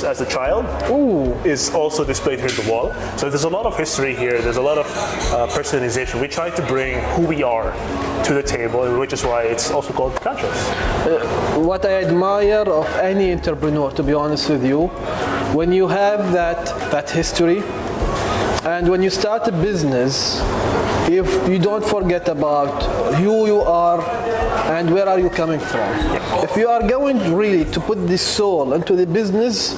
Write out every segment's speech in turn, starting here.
As a child is also displayed here at the wall. So there's a lot of history here. There's a lot of personalization. We try to bring who we are to the table, which is why it's also called Takhlees. What I admire of any entrepreneur, to be honest with you, when you have that history, and when you start a business, if you don't forget about who you are and where are you coming from. If you are going really to put this soul into the business,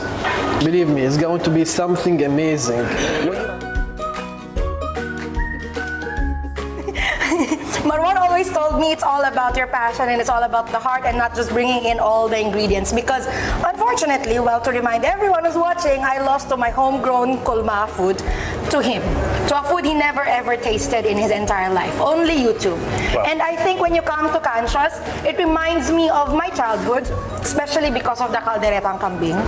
believe me, it's going to be something amazing. Marwan always told me it's all about your passion and it's all about the heart and not just bringing in all the ingredients, because unfortunately, well, to remind everyone who's watching, I lost to my homegrown kulma food to him, to a food he never ever tasted in his entire life, only YouTube. Wow. And I think when you come to Canchas, it reminds me of my childhood, especially because of the calderetang kambing.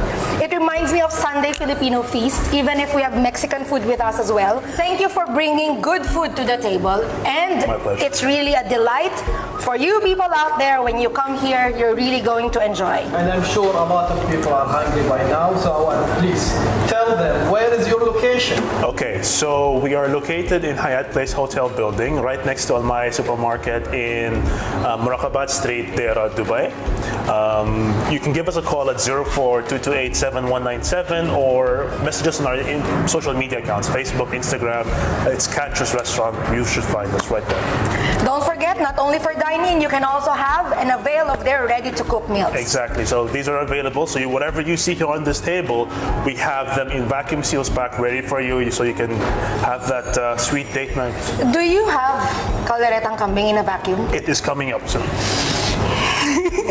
It reminds me of Sunday Filipino feast, even if we have Mexican food with us as well. Thank you for bringing good food to the table, and it's really a delight for you people out there. When you come here, you're really going to enjoy. And I'm sure a lot of people are hungry by now, so please tell them, where is your location? Okay, so we are located in Hyatt Place Hotel building, right next to Almay Supermarket in Murakabat Street, Dera, Dubai. You can give us a call at 04-228-7197 or message us on our social media accounts, Facebook, Instagram. It's Canchas Restaurant. You should find us right there. Don't forget, not only for dining, you can also have and avail of their ready-to-cook meals. Exactly. So these are available. So whatever you see here on this table, we have them in vacuum seals pack ready for you, so you can have that sweet date night. Do you have calderetang kambing in a vacuum? It is coming up soon.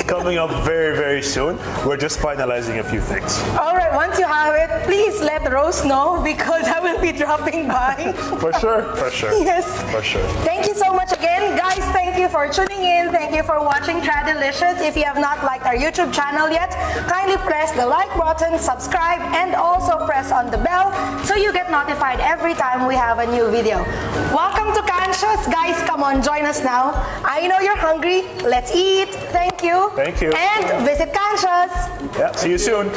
Coming up very, very soon. We're just finalizing a few things. All right, once you have it, please let Rose know, because I will be dropping by. For sure, for sure. Yes. For sure. Thank you so much again. Guys, thank you for tuning in. Thank you for watching Tradilicious. If you have not liked our YouTube channel yet, kindly press the like button, subscribe, and also press on the bell so you get notified every time we have a new video. Welcome to Canchas. Guys, come on, join us now. I know you're hungry. Let's eat. Thank you. Thank you. And visit Canchas. Yeah, see you soon.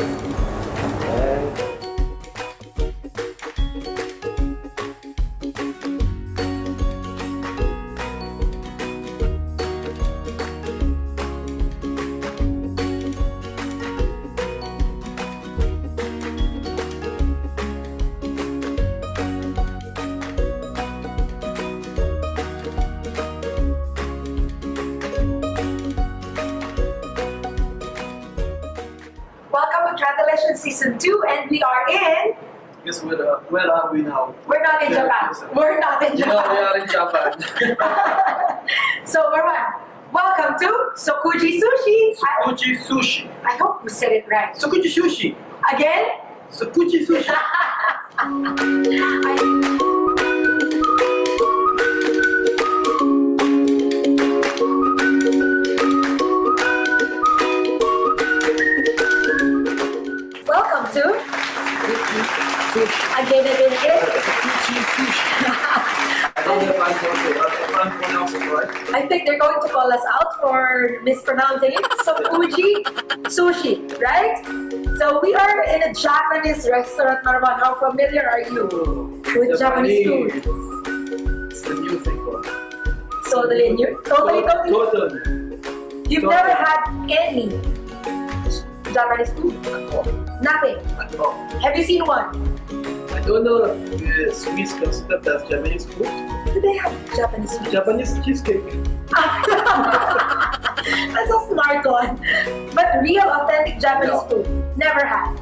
Welcome to Tradilicious Season 2, and we are in... Yes, where are we now? We're not in Japan. We're not in Japan. No, we are in Japan. So, Marwan, welcome to Sokuji Sushi. Sokuji Sushi. I hope we said it right. Sokuji Sushi. Again? Sokuji Sushi. Welcome to... Again. I don't know if I'm pronouncing it right. I think they're going to call us out for mispronouncing it. Sokuji Sushi, right? So we are in a Japanese restaurant, Marwan. How familiar are you with Japanese food? It's the new thing for me. Totally new? Totally. You've Totally. never had any Japanese food? At all. Nothing? At all. Have you seen one? I don't know if the Swiss considered as Japanese food. Do they have Japanese food? Japanese cheesecake. That's a smart one. But real authentic Japanese food, never had.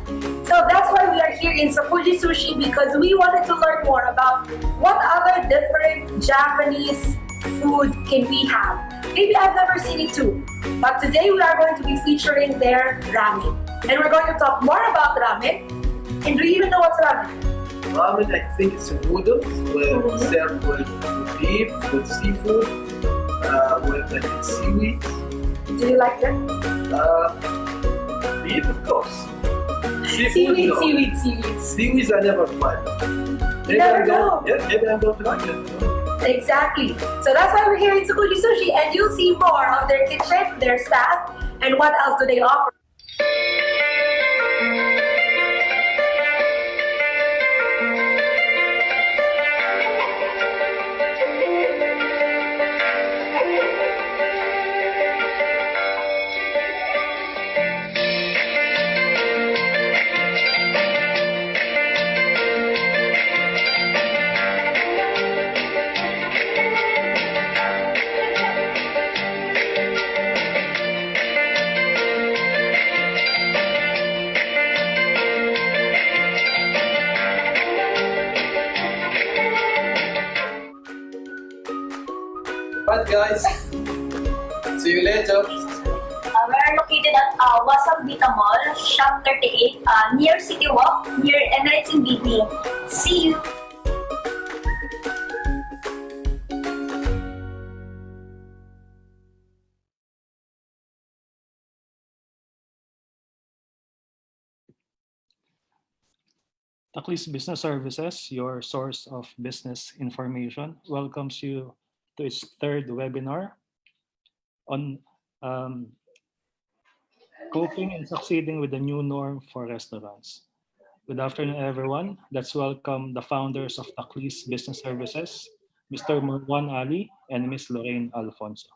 So that's why we are here in Sokuji Sushi, because we wanted to learn more about what other different Japanese food can we have. Maybe I've never seen it too. But today we are going to be featuring their ramen. And we're going to talk more about ramen. And do you even know what's ramen? Ramen, I think it's noodles served with beef, with seafood, with I think seaweed. Do you like them? Beef, of course. Seaweed, no. seaweed, seaweed. Seaweeds I never tried. You never know. Yeah, maybe I'm going to like it. Exactly. So that's why we're here in Takhlees Sushi, and you'll see more of their kitchen, their staff, and what else do they offer. Right, guys. See you later. We're located at Wasam Vita Mall, Shop 38, near City Walk, near Emirates in BD. See you! Takhlees Business Services, your source of business information, welcomes you to its third webinar on coping and succeeding with the new norm for restaurants. Good afternoon, everyone. Let's welcome the founders of Takhlees Business Services, Mr. Marwan Ali and Ms. Lorraine Alfonso.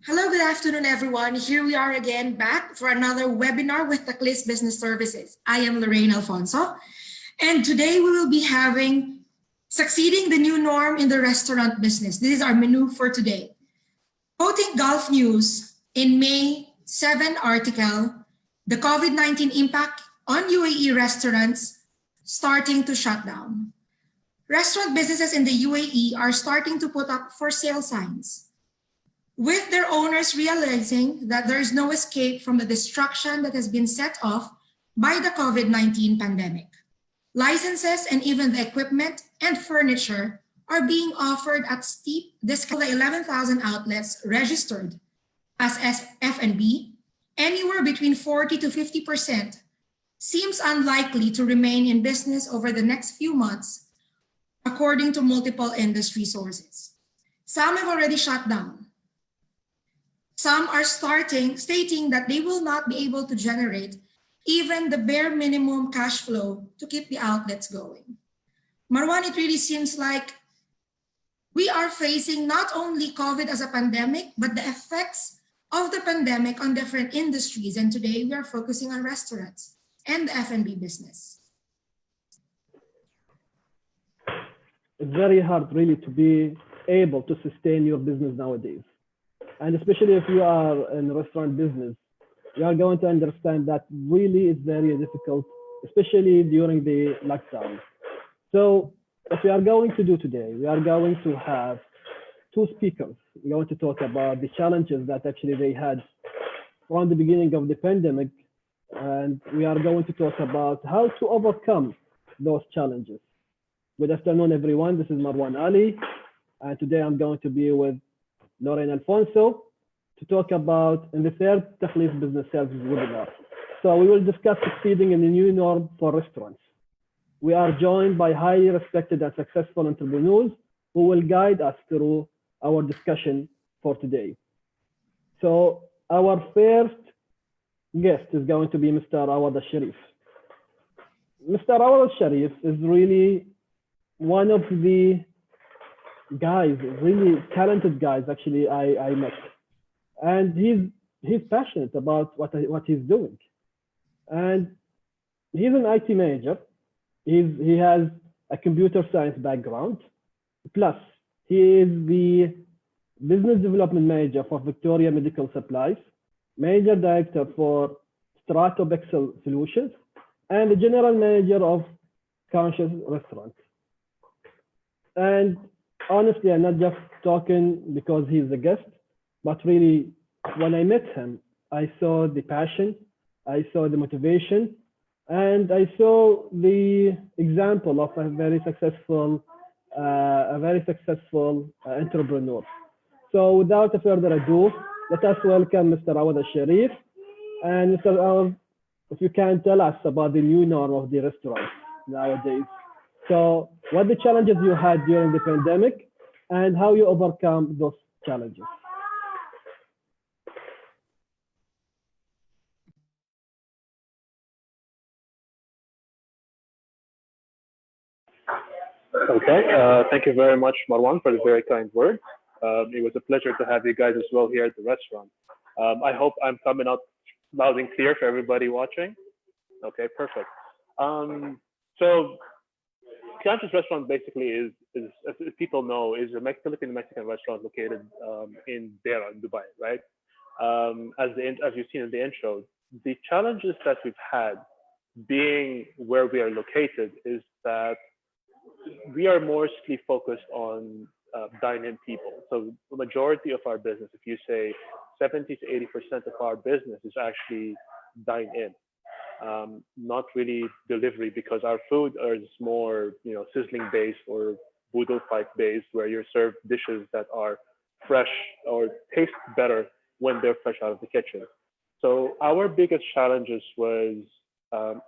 Hello, good afternoon, everyone. Here we are again back for another webinar with Takhlees Business Services. I am Lorraine Alfonso, and today we will be having Succeeding the New Norm in the Restaurant Business. This is our menu for today. Quoting Gulf News in May 7 article, the COVID-19 impact on UAE restaurants starting to shut down. Restaurant businesses in the UAE are starting to put up for sale signs, with their owners realizing that there is no escape from the destruction that has been set off by the COVID-19 pandemic. Licenses and even the equipment and furniture are being offered at steep discount. The 11,000 outlets registered as F&B, anywhere between 40 to 50%, seems unlikely to remain in business over the next few months, according to multiple industry sources. Some have already shut down. Some are stating that they will not be able to generate even the bare minimum cash flow to keep the outlets going. Marwan, it really seems like we are facing not only COVID as a pandemic, but the effects of the pandemic on different industries. And today we are focusing on restaurants and the F&B business. It's very hard really to be able to sustain your business nowadays. And especially if you are in restaurant business, you are going to understand that really it's very difficult, especially during the lockdown. So what we are going to do today, we are going to have two speakers. We're going to talk about the challenges that actually they had from the beginning of the pandemic. And we are going to talk about how to overcome those challenges. Good afternoon, everyone. This is Marwan Ali. And today I'm going to be with Lorraine Alfonso to talk about in the third Takhlees Business Services webinar. So we will discuss succeeding in the new norm for restaurants. We are joined by highly respected and successful entrepreneurs who will guide us through our discussion for today. So our first guest is going to be Mr. Awad Al-Sharif. Mr. Awal Sharif is really one of the guys, really talented guys actually I met. And he's passionate about what he's doing. And he's an IT manager. He has a computer science background. Plus, he is the business development manager for Victoria Medical Supplies, manager director for Strato Bexel Solutions, and the general manager of Conscious Restaurants. And honestly, I'm not just talking because he's a guest, but really, when I met him, I saw the passion, I saw the motivation, and I saw the example of a very successful entrepreneur. So without further ado, let us welcome Mr. Awad Al-Sharif. And Mr. Awad, if you can tell us about the new norm of the restaurants nowadays. So what the challenges you had during the pandemic and how you overcome those challenges. Okay, thank you very much, Marwan, for the very kind words. It was a pleasure to have you guys as well here at the restaurant. I hope I'm coming out loud and clear for everybody watching. Okay, perfect. So Conscious Restaurant basically is as people know, is a Filipino-Mexican restaurant located in Deira, in Dubai, right? As you've seen in the intro, the challenges that we've had being where we are located is that we are mostly focused on dine-in people. So the majority of our business, if you say 70 to 80% of our business is actually dine-in, not really delivery, because our food is more, sizzling based or boodle fight based, where you're served dishes that are fresh or taste better when they're fresh out of the kitchen. So our biggest challenges was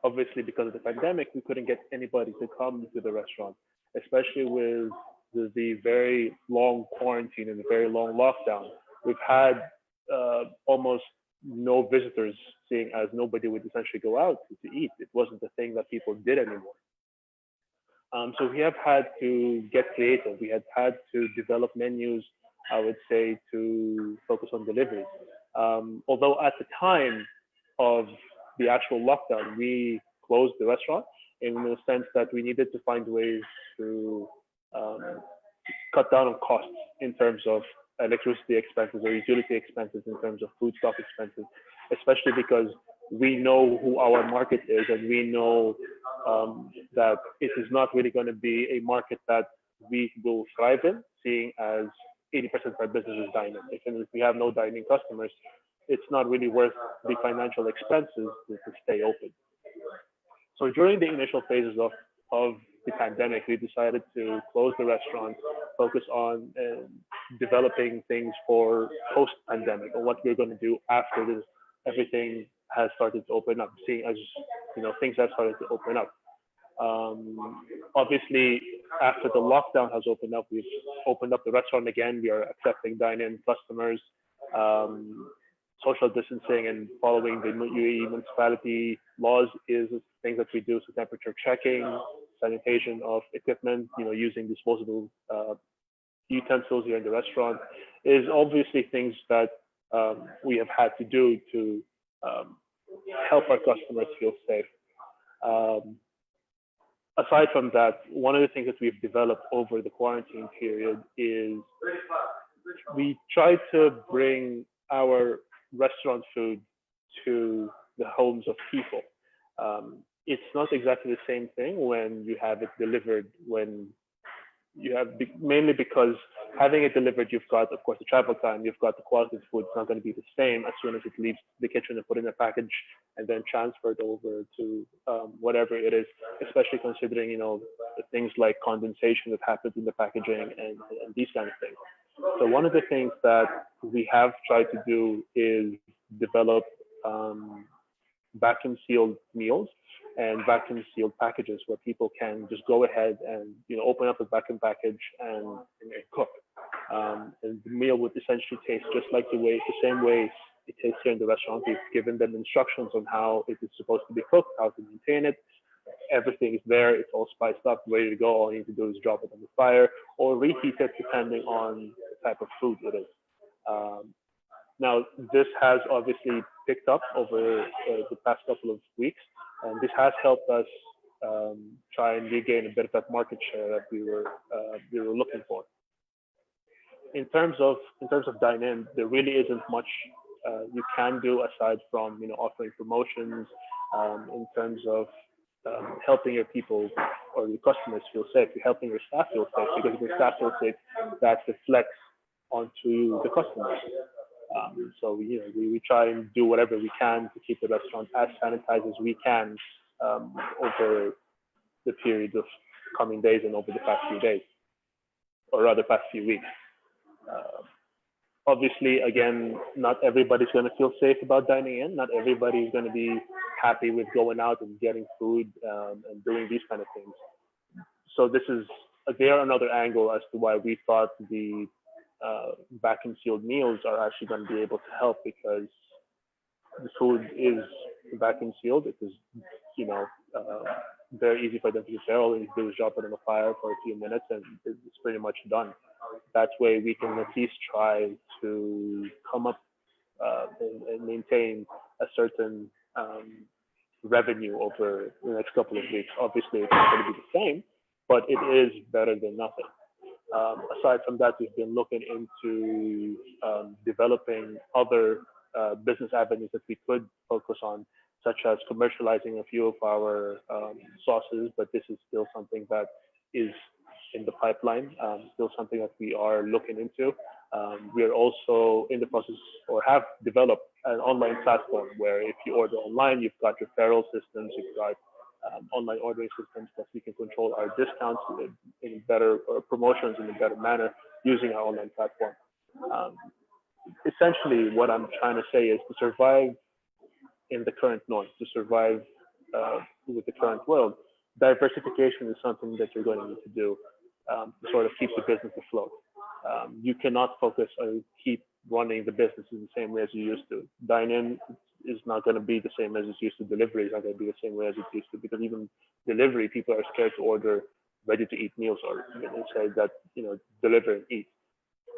obviously because of the pandemic, we couldn't get anybody to come to the restaurant, especially with the very long quarantine and the very long lockdown. We've had almost no visitors, seeing as nobody would essentially go out to eat. It wasn't the thing that people did anymore. So we have had to get creative. We had to develop menus, I would say, to focus on delivery. Although at the time of the actual lockdown, we closed the restaurant in the sense that we needed to find ways to cut down on costs in terms of electricity expenses or utility expenses, in terms of food stock expenses, especially because we know who our market is, and we know that it is not really going to be a market that we will thrive in, seeing as 80% of our business is dining. If we have no dining customers, it's not really worth the financial expenses to stay open. So during the initial phases of the pandemic, we decided to close the restaurant, focus on developing things for post-pandemic, or what we're going to do after this, everything has started to open up, seeing as things have started to open up. Obviously, after the lockdown has opened up, we've opened up the restaurant again. We are accepting dine-in customers. Social distancing and following the UAE municipality laws is things that we do. So temperature checking, sanitation of equipment, using disposable utensils here in the restaurant is obviously things that we have had to do to help our customers feel safe. Aside from that, one of the things that we've developed over the quarantine period is we try to bring our restaurant food to the homes of people. It's not exactly the same thing when you have it delivered, when you have, mainly because having it delivered, you've got, of course, the travel time, you've got the quality of food. It's not going to be the same as soon as it leaves the kitchen and put in a package and then transferred over to whatever it is, especially considering, things like condensation that happens in the packaging and these kind of things. So one of the things that we have tried to do is develop vacuum sealed meals and vacuum sealed packages where people can just go ahead and open up a vacuum package and cook. And the meal would essentially taste just like the same way it tastes here in the restaurant. We've given them instructions on how it is supposed to be cooked, how to maintain it, everything is there, it's all spiced up, ready to go. All you need to do is drop it on the fire or reheat it depending on the type of food it is. Now, this has obviously picked up over the past couple of weeks, and this has helped us try and regain a bit of that market share that we were looking for. In terms of dine-in, there really isn't much you can do aside from offering promotions in terms of helping your people or your customers feel safe. You're helping your staff feel safe, because if your staff feels safe, that reflects onto the customers. So we try and do whatever we can to keep the restaurant as sanitized as we can over the period of coming days and over the past few days, or rather past few weeks. Obviously, again, not everybody's going to feel safe about dining in. Not everybody is going to be happy with going out and getting food and doing these kind of things. So this is there another angle as to why we thought the vacuum sealed meals are actually going to be able to help, because the food is vacuum sealed. It is, very easy for them to prepare. All you do is drop it on the fire for a few minutes and it's pretty much done. That way we can at least try to come up and maintain a certain revenue over the next couple of weeks. Obviously, it's not going to be the same, but it is better than nothing. Aside from that, we've been looking into developing other business avenues that we could focus on, such as commercializing a few of our sauces, but this is still something that is in the pipeline, still something that we are looking into. We are also in the process, or have developed, an online platform where if you order online, you've got referral systems, you've got online ordering systems that we can control our discounts in better, or promotions in a better manner using our online platform. Essentially, what I'm trying to say is to survive in the current norm, to survive with the current world, diversification is something that you're going to need to do to sort of keep the business afloat. You cannot focus on keep running the business in the same way as you used to. Dine-in is not going to be the same as it's used to. Delivery is not going to be the same way as it used to, because even delivery, people are scared to order ready-to-eat meals, or say that deliver and eat,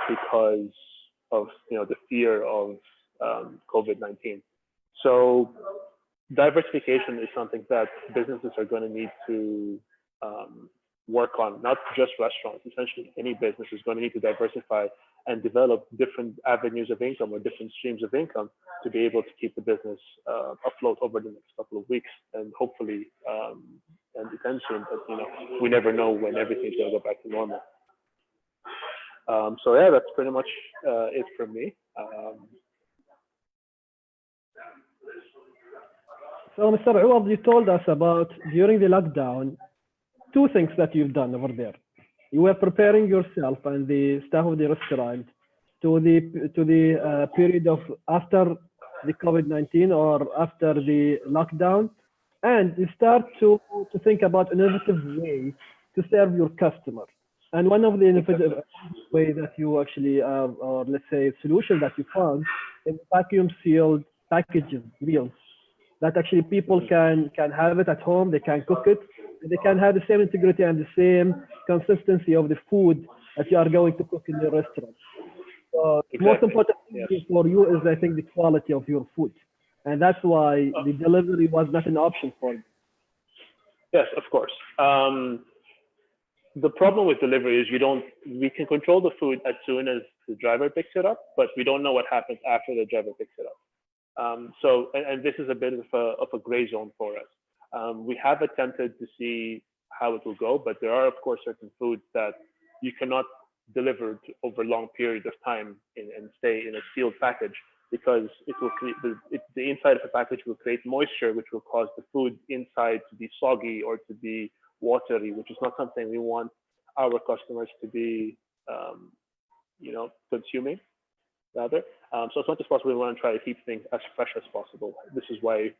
because of the fear of COVID-19. So diversification is something that businesses are going to need to work on, not just restaurants. Essentially, any business is going to need to diversify and develop different avenues of income or different streams of income to be able to keep the business afloat over the next couple of weeks, and hopefully and attention. But we never know when everything's going to go back to normal. So yeah, that's pretty much it from me. So, Mr. Awad, you told us about, during the lockdown, two things that you've done over there. You were preparing yourself and the staff of the restaurant to the period of after the COVID-19 or after the lockdown, and you start to think about innovative way to serve your customer. And one of the innovative way that you actually, or let's say solution that you found, is vacuum sealed packages meals, that actually people can have it at home, they can cook it, and they can have the same integrity and the same consistency of the food that you are going to cook in your restaurant. So the most important thing for you is, I think, the quality of your food. And that's why the delivery was not an option for you. Yes, of course. The problem with delivery is we can control the food as soon as the driver picks it up, but we don't know what happens after the driver picks it up. So this is a bit of a gray zone for us. We have attempted to see how it will go, but there are, of course, certain foods that you cannot deliver over a long period of time and stay in a sealed package, because it will create the inside of the package will create moisture, which will cause the food inside to be soggy or to be watery, which is not something we want our customers to be, consuming. Rather, so as much as possible, we want to try to keep things as fresh as possible. This is why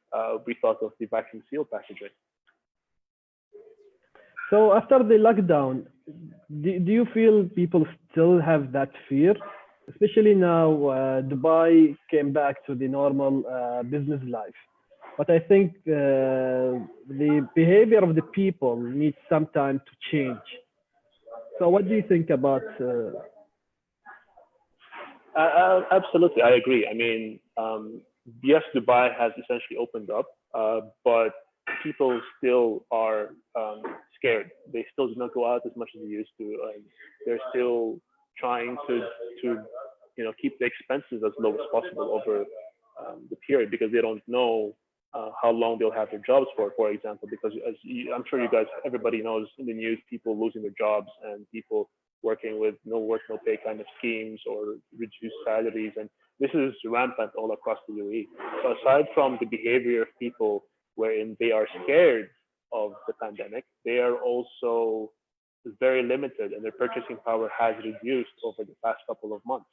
we thought of the vacuum seal packaging. So after the lockdown, do you feel people still have that fear? Especially now, Dubai came back to the normal business life. but I think the behavior of the people needs some time to change. So what do you think about? Absolutely, I agree. I mean, yes, Dubai has essentially opened up, but people still are scared. They still do not go out as much as they used to. They're still trying to keep the expenses as low as possible over the period, because they don't know how long they'll have their jobs for example, because I'm sure you guys, everybody knows in the news, people losing their jobs and people working with no work, no pay kind of schemes or reduced salaries. And this is rampant all across the UAE. So aside from the behavior of people wherein they are scared of the pandemic, they are also very limited and their purchasing power has reduced over the past couple of months.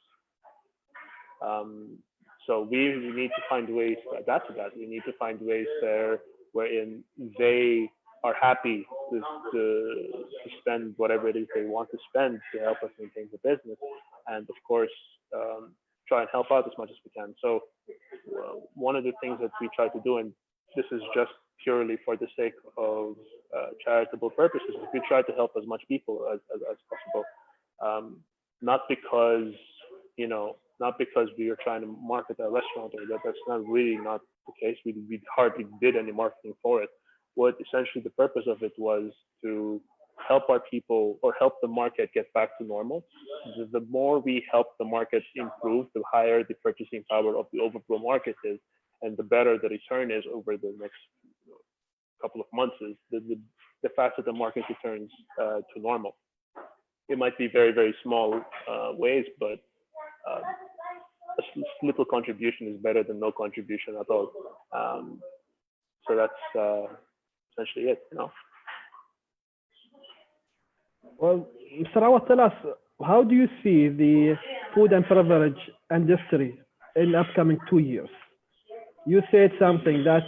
So we need to find ways to adapt to that. We need to find ways there wherein they are happy to spend whatever it is they want to spend to help us maintain the business, and of course try and help out as much as we can. So one of the things that we try to do, and this is just purely for the sake of charitable purposes, is we try to help as much people as possible, not because not because we are trying to market a restaurant, or that's not the case. We hardly did any marketing for it. What essentially the purpose of it was to help our people or help the market get back to normal. The more we help the market improve, the higher the purchasing power of the overall market is, and the better the return is over the next couple of months. Is the faster the market returns to normal. It might be very, very small ways, but a little contribution is better than no contribution at all. So that's essentially it, Well, Mr. Awad, tell us, how do you see the food and beverage industry in the upcoming 2 years? You said something that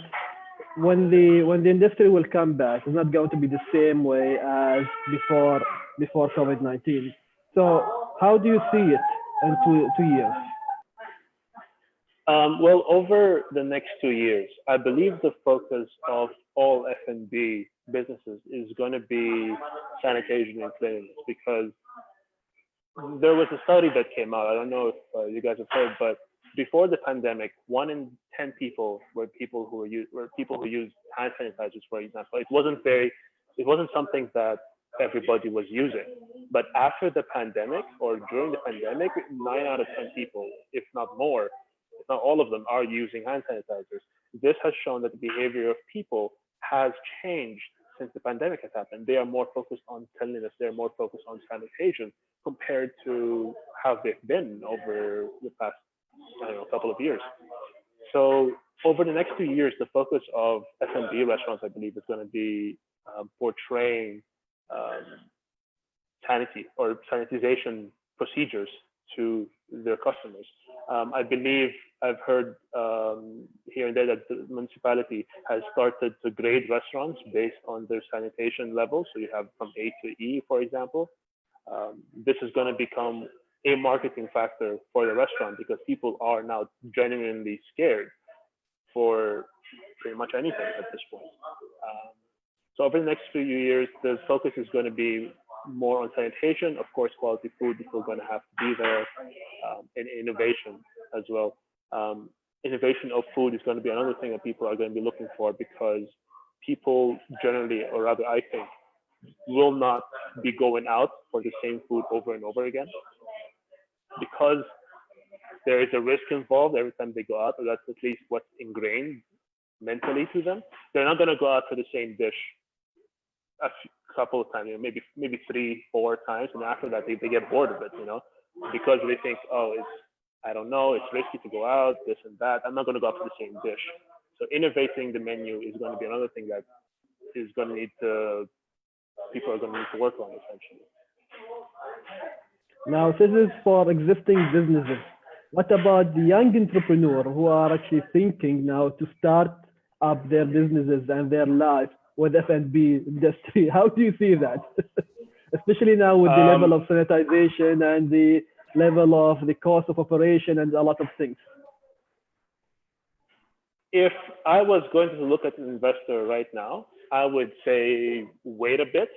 when the industry will come back, it's not going to be the same way as before COVID-19. So how do you see it in 2 years? Well, over the next 2 years, I believe the focus of all F&B businesses is going to be sanitation and cleanliness, because there was a study that came out. I don't know if you guys have heard, but before the pandemic, 1 in 10 people were people who used hand sanitizers, for example. It wasn't something that everybody was using. But after the pandemic, or during the pandemic, 9 out of 10 people, if not more, if not all of them, are using hand sanitizers. This has shown that the behavior of people has changed since the pandemic has happened. They are more focused on cleanliness. They're more focused on sanitation compared to how they've been over the past, couple of years. So over the next 2 years, the focus of F&B restaurants, I believe, is going to be portraying sanity or sanitization procedures to their customers. I believe I've heard here and there that the municipality has started to grade restaurants based on their sanitation levels. So you have from A to E, for example. This is going to become a marketing factor for the restaurant, because people are now genuinely scared for pretty much anything at this point. So over the next few years, the focus is going to be more on sanitation. Of course, quality food is still going to have to be there, and innovation as well. Innovation of food is going to be another thing that people are going to be looking for, because people generally, or rather I think, will not be going out for the same food over and over again, because there is a risk involved every time they go out, or that's at least what's ingrained mentally to them. They're not going to go out for the same dish a couple of times, maybe 3-4 times, and after that they get bored of it, because they think, oh, I don't know, it's risky to go out, this and that. I'm not going to go out for the same dish. So innovating the menu is going to be another thing that is going to need people are going to need to work on, essentially. Now, this is for existing businesses. What about the young entrepreneur who are actually thinking now to start up their businesses and their life with F&B industry? How do you see that? Especially now with the level of sanitization and the level of the cost of operation and a lot of things. If I was going to look at an investor right now, I would say wait a bit.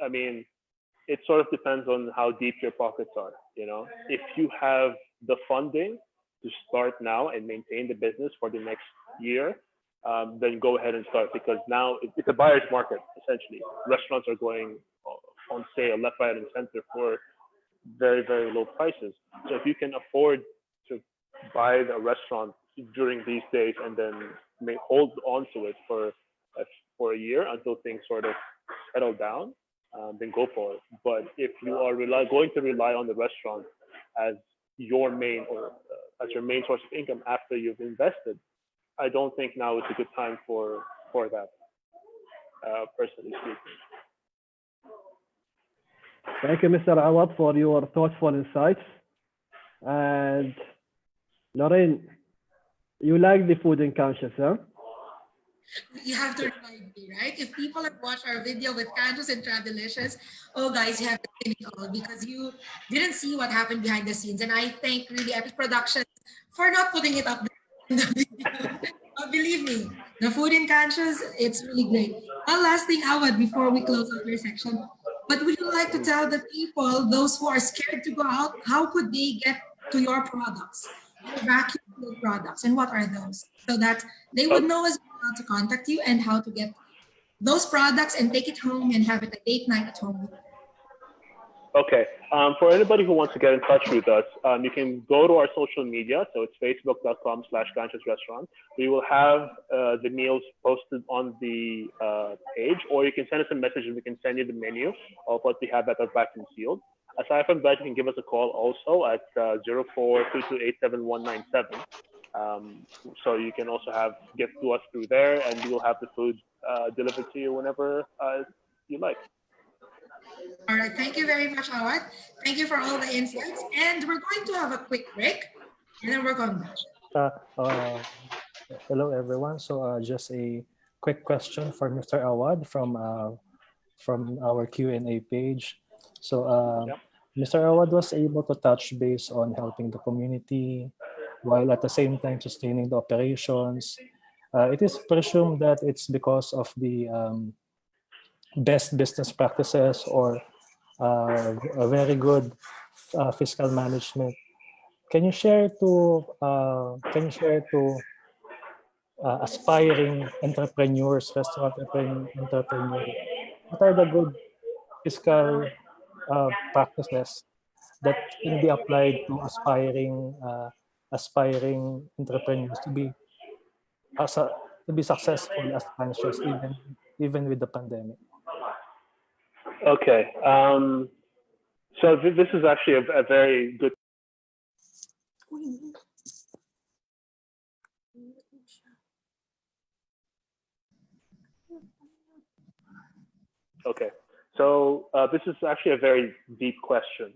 I mean, it sort of depends on how deep your pockets are. You know, if you have the funding to start now and maintain the business for the next year, then go ahead and start, because now it's a buyer's market essentially. Restaurants are going on sale left, right, and center for very, very low prices. So if you can afford to buy a restaurant during these days and then may hold on to it for a year until things sort of settle down, then go for it. But if you are going to rely on the restaurant as your main as your main source of income after you've invested, I don't think now is a good time for that. Personally speaking. Thank you, Mr. Awad, for your thoughtful insights. And Lorraine, you like the food and conscious, huh? You have to remind me, right? If people have watched our video with Cantos and Travelicious, oh guys, you have to give it all, because you didn't see what happened behind the scenes. And I thank really Epic Productions for not putting it up in the video. But believe me, the food and conscious, it's really great. One last thing, Awad, before we close out your section. What would you like to tell the people, those who are scared to go out, how could they get to your products, your vacuum seal products, and what are those? So that they would know as well how to contact you and how to get those products and take it home and have it a date night at home. Okay. For anybody who wants to get in touch with us, you can go to our social media. So it's facebook.com/consciousrestaurant. We will have the meals posted on the page, or you can send us a message and we can send you the menu of what we have that are vacuum sealed. Aside from that, you can give us a call also at 0422871197. So you can also gift to us through there, and we will have the food delivered to you whenever you like. All right, thank you very much, Awad. Thank you for all the insights. And we're going to have a quick break, and then we're going back. Hello, everyone. So just a quick question for Mr. Awad from our Q&A page. So Mr. Awad was able to touch base on helping the community while at the same time sustaining the operations. It is presumed that it's because of the best business practices or a very good fiscal management. Can you share to aspiring entrepreneurs, restaurant entrepreneurs, what are the good fiscal practices that can be applied to aspiring entrepreneurs to be successful as conscious even with the pandemic? Okay. So this is actually a very good. Okay. So this is actually a very deep question.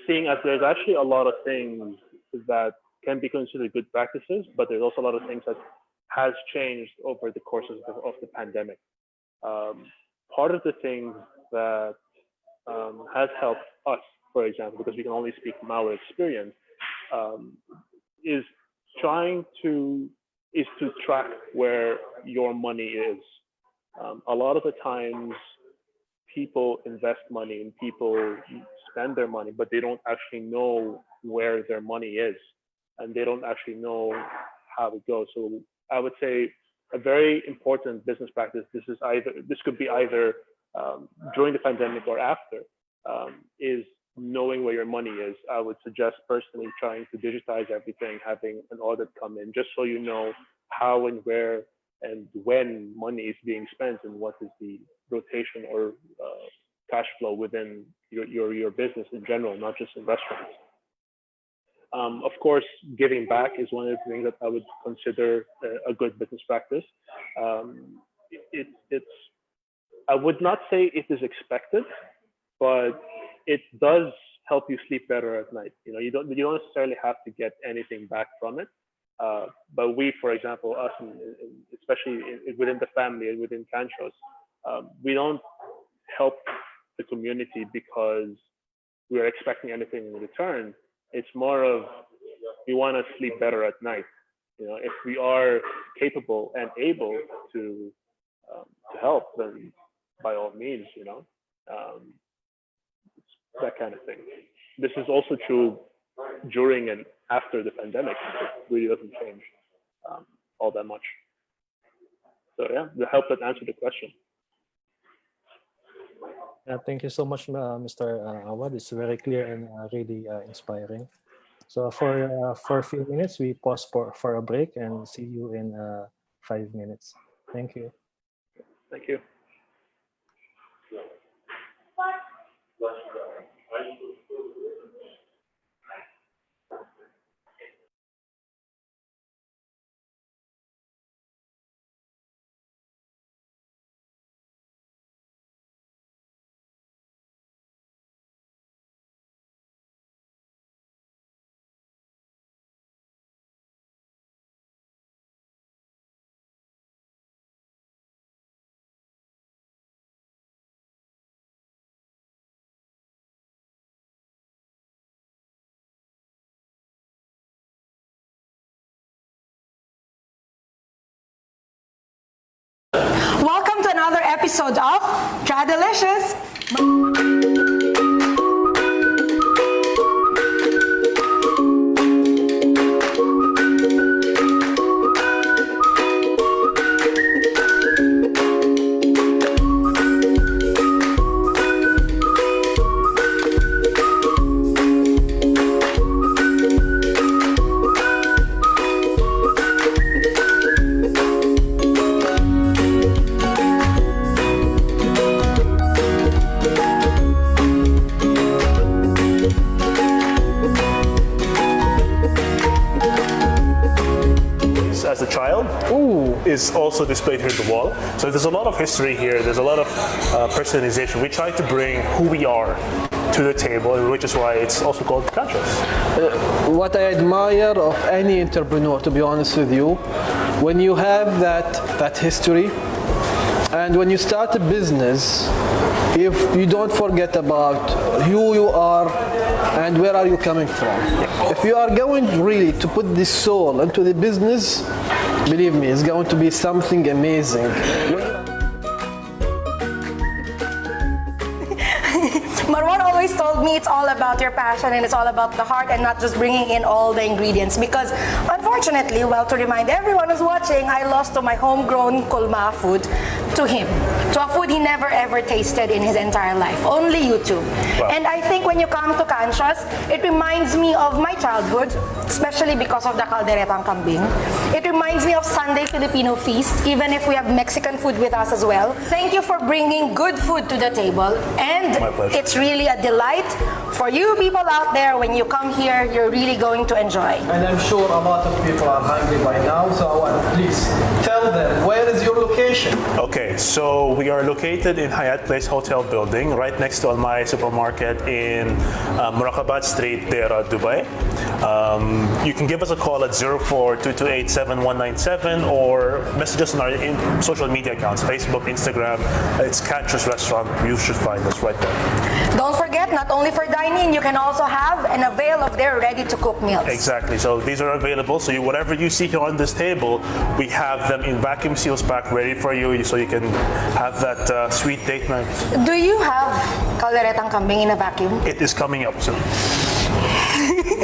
Seeing as there's actually a lot of things that can be considered good practices, but there's also a lot of things that has changed over the course of the pandemic. Part of the things that has helped us, for example, because we can only speak from our experience, is to track where your money is. A lot of the times people invest money and people spend their money, but they don't actually know where their money is, and they don't actually know how it goes. So I would say a very important business practice, this could be either during the pandemic or after, is knowing where your money is. I would suggest personally trying to digitize everything, having an audit come in, just so you know how and where and when money is being spent and what is the rotation or cash flow within your business in general, not just in restaurants. Of course, giving back is one of the things that I would consider a good business practice. I would not say it is expected, but it does help you sleep better at night. You don't necessarily have to get anything back from it. But we, for example, us, especially within the family and within Canchos, we don't help the community because we're expecting anything in return. It's more of we want to sleep better at night. If we are capable and able to help, then by all means, that kind of thing. This is also true during and after the pandemic. It really doesn't change all that much. So yeah, I hope that answered the question. Thank you so much, Mr. Awad. It's very clear and really inspiring. So for a few minutes, we pause for a break and see you in 5 minutes. Thank you. Thank you. Welcome to another episode of Tradilicious. As a child is also displayed here at the wall. So there's a lot of history here. There's a lot of personalization. We try to bring who we are to the table, which is why it's also called conscious. What I admire of any entrepreneur, to be honest with you, when you have that history, and when you start a business, if you don't forget about who you are and where are you coming from. If you are going really to put the soul into the business, believe me, it's going to be something amazing. Marwan always told me it's all about your passion and it's all about the heart and not just bringing in all the ingredients, because unfortunately, well, to remind everyone who's watching, I lost to my homegrown kulma food to him, to a food he never ever tasted in his entire life, only YouTube. Wow. And I think when you come to Conscious, it reminds me of my childhood, especially because of the calderetang kambing. It reminds me of Sunday Filipino feast, even if we have Mexican food with us as well. Thank you for bringing good food to the table, and it's really a delight for you people out there. When you come here, you're really going to enjoy. And I'm sure a lot of people are hungry by now, so please tell them, where is your location? Okay, so we are located in Hyatt Place Hotel building, right next to Almay Supermarket in Murakabat Street, Dera, Dubai. You can give us a call at 04-228-7197 or message us on our social media accounts, Facebook, Instagram. It's Conscious Restaurant. You should find us right there. Don't forget, not only for dining, you can also have and avail of their ready-to-cook meals. Exactly. So these are available. So whatever you see here on this table, we have them in vacuum seals pack ready for you, so you can have that sweet date night. Do you have calderetang kambing in a vacuum? It is coming up soon.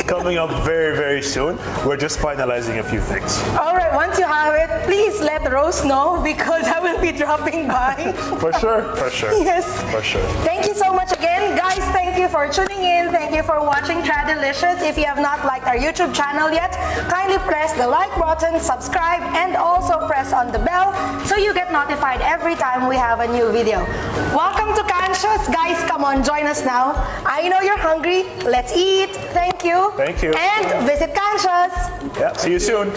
Coming up very, very soon. We're just finalizing a few things. All right, once you have it, please let Rose know, because I will be dropping by. For sure, for sure. Yes. For sure. Thank you so much again. Guys, thank you for tuning in. Thank you for watching Tradilicious. If you have not liked our YouTube channel yet, kindly press the like button, subscribe, and also press on the bell so you get notified every time we have a new video. Welcome to Conscious. Guys, come on, join us now. I know you're hungry. Let's eat. Thank you. Thank you. And visit Conscious. Yeah, see you soon.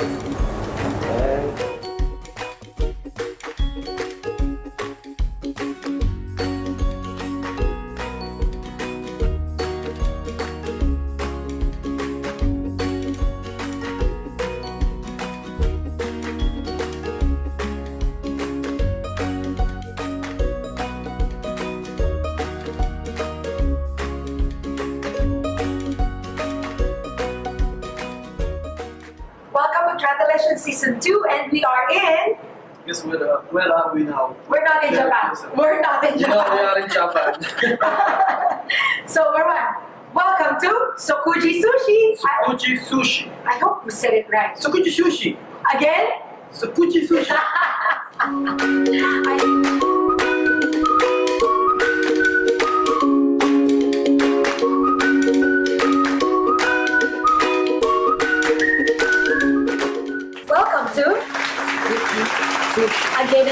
Season 2, and we are in... Guess where are we now? We're not in Japan. We're not in No, we Japan. are in Japan. So, Marwan, welcome to Sokuji Sushi. Sukuji Sushi. I hope you said it right. Sukuji Sushi. Again? Sukuji Sushi. Welcome to... Again.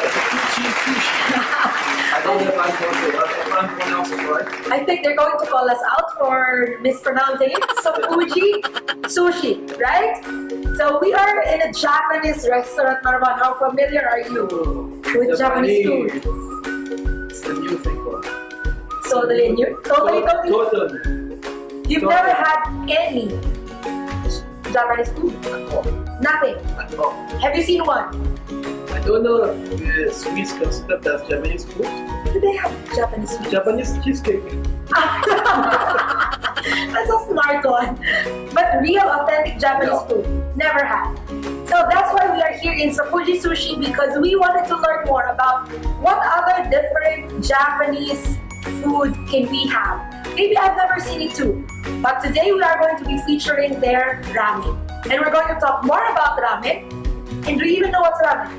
Sukuji Sushi. I don't know if I'm pronouncing it right. I think they're going to call us out for mispronouncing it. Sokuji Sushi, right? So we are in a Japanese restaurant, Marwan. How familiar are you with Japanese food? It's the new thing for us. Totally new. Totally. Totally. You've never had any Japanese food? Nothing. At all. Have you seen one? I don't know if the Swiss considered as Japanese food. Do they have Japanese food? Japanese cheesecake. That's a smart one. But real authentic Japanese food, never had. So that's why we are here in Sokuji Sushi, because we wanted to learn more about what other different Japanese food can we have. Maybe I've never seen it too. But today we are going to be featuring their ramen. And we're going to talk more about ramen. And do you even know what's ramen?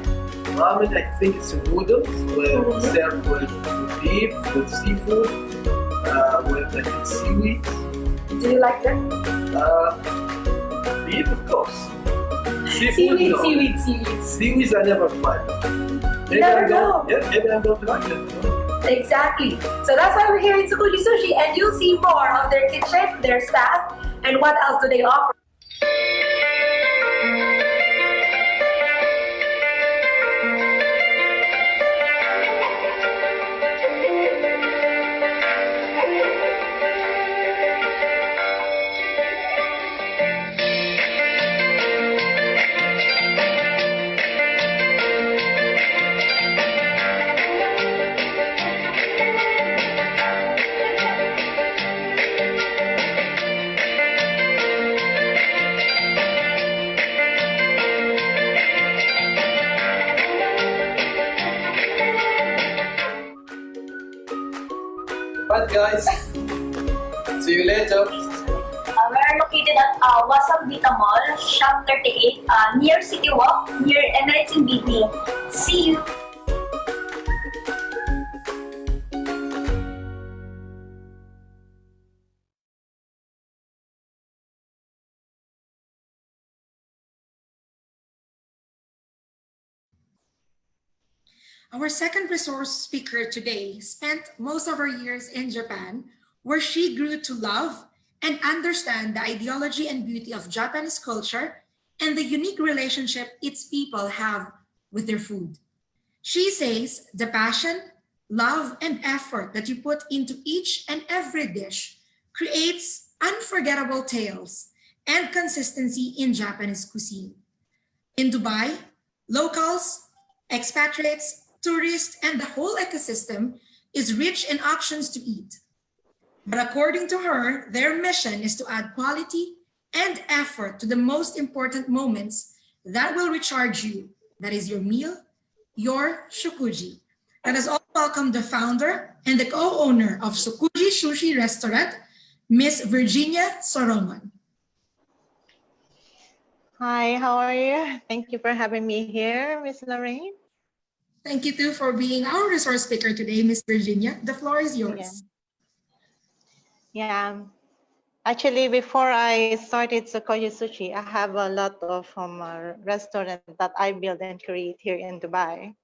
Ramen, I think it's noodles served with beef, with seafood, with I think seaweed. Do you like them? Beef, of course. Seaweed, no. seaweed. Seaweeds I never tried. Maybe Never I don't. know. Yeah, maybe I don't like them. Exactly. So that's why we're here in Sokuji Sushi, and you'll see more of their kitchen, their staff, and what else do they offer. Right, guys. See you later. We're located at Wasam Vita Mall, Shop 38, near City Walk, near Emirates in BD. See you. Our second resource speaker today spent most of her years in Japan, where she grew to love and understand the ideology and beauty of Japanese culture and the unique relationship its people have with their food. She says the passion, love, and effort that you put into each and every dish creates unforgettable tales and consistency in Japanese cuisine. In Dubai, locals, expatriates, tourists, and the whole ecosystem is rich in options to eat. But according to her, their mission is to add quality and effort to the most important moments that will recharge you. That is your meal, your shukuji. Let us all welcome the founder and the co-owner of Sokuji Sushi Restaurant, Miss Virginia Sorongon. Hi, how are you? Thank you for having me here, Miss Lorraine. Thank you too for being our resource speaker today, Miss Virginia. The floor is yours. Yeah. Actually, before I started Sokuji Sushi, I have a lot of restaurants that I build and create here in Dubai.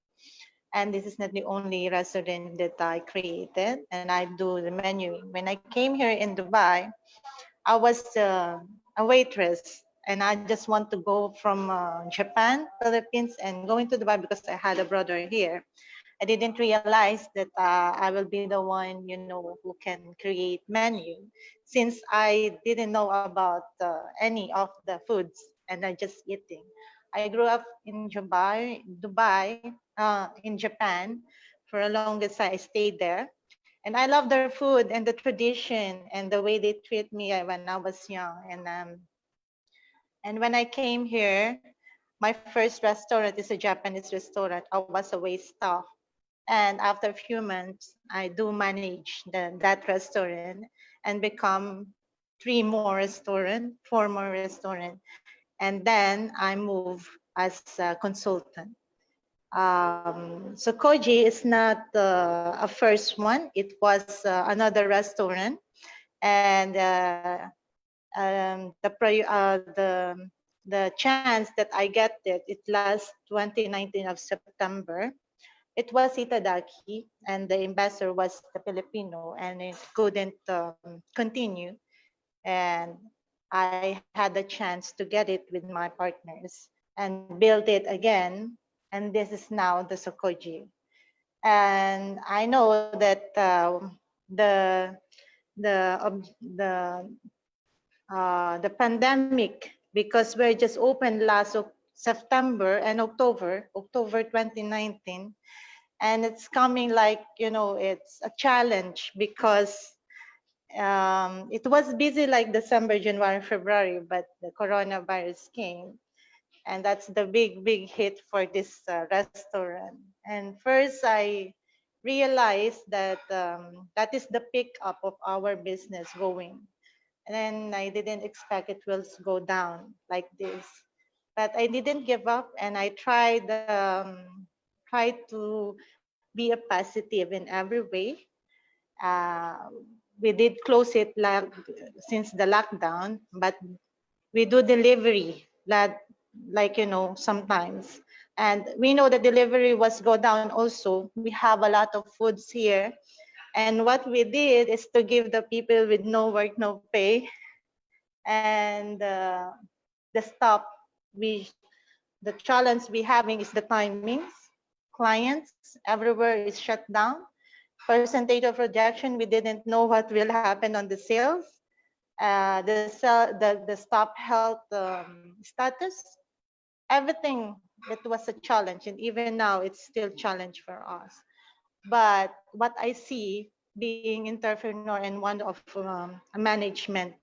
And this is not the only restaurant that I created, and I do the menu. When I came here in Dubai, I was a waitress, and I just want to go from Japan, Philippines, and going to Dubai because I had a brother here. I didn't realize that I will be the one, who can create menu, since I didn't know about any of the foods, and I just eating. I grew up in Dubai, in Japan, for a longest time. I stayed there, and I love their food and the tradition and the way they treat me when I was young. And when I came here, My first restaurant is a Japanese restaurant. I was a wait staff. And after a few months, I do manage that restaurant and become 3 more restaurant, 4 more restaurant. And then I move as a consultant. So Koji is not a first one. It was another restaurant. And the chance that I get it last 2019 of September. It was Itadaki, and the ambassador was the Filipino, and it couldn't continue. And I had the chance to get it with my partners and build it again. And this is now the Sokoji. And I know that the the the pandemic, because we're just open last September and October 2019, and it's coming like, you know, it's a challenge because it was busy like December, January, February, but the coronavirus came, and that's the big hit for this restaurant. And first I realized that that is the pickup of our business going. And then I didn't expect it will go down like this. But I didn't give up, and I tried to be a positive in every way. We did close it since the lockdown, but we do delivery like, you know, sometimes. And we know the delivery was go down also. We have a lot of foods here. And what we did is to give the people with no work, no pay. And the stop, the challenge we having is the timings. Clients everywhere is shut down. Percentage of rejection, we didn't know what will happen on the sales. The stop health status, everything, it was a challenge, and even now it's still a challenge for us. But what I see, being entrepreneur and one of management,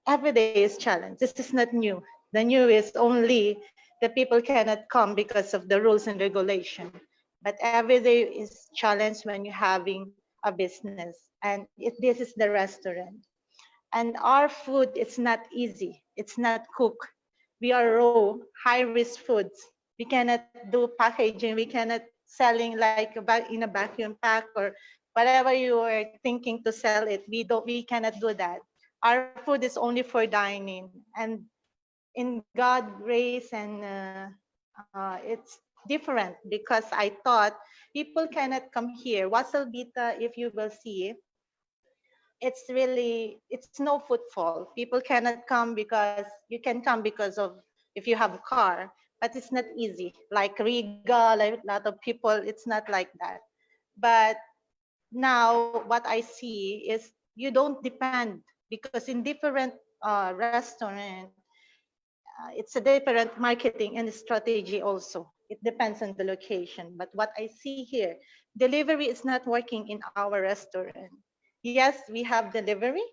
every day is challenge. This is not new. The new is only the people cannot come because of the rules and regulation. But every day is challenge when you're having a business. And this is the restaurant. And our food, it's not easy. It's not cooked. We are raw, high risk foods. We cannot do packaging. We cannot selling like in a vacuum pack or whatever you are thinking to sell it. We cannot do that. Our food is only for dining. And in God grace, and it's different because I thought people cannot come here. Wasal Bita, if you will see, it's no footfall. People cannot come because you can come because of if you have a car, but it's not easy. Like Riga, like a lot of people, it's not like that. But now what I see is you don't depend, because in different restaurant, it's a different marketing and strategy also. It depends on the location. But what I see here, delivery is not working in our restaurant. Yes, we have delivery,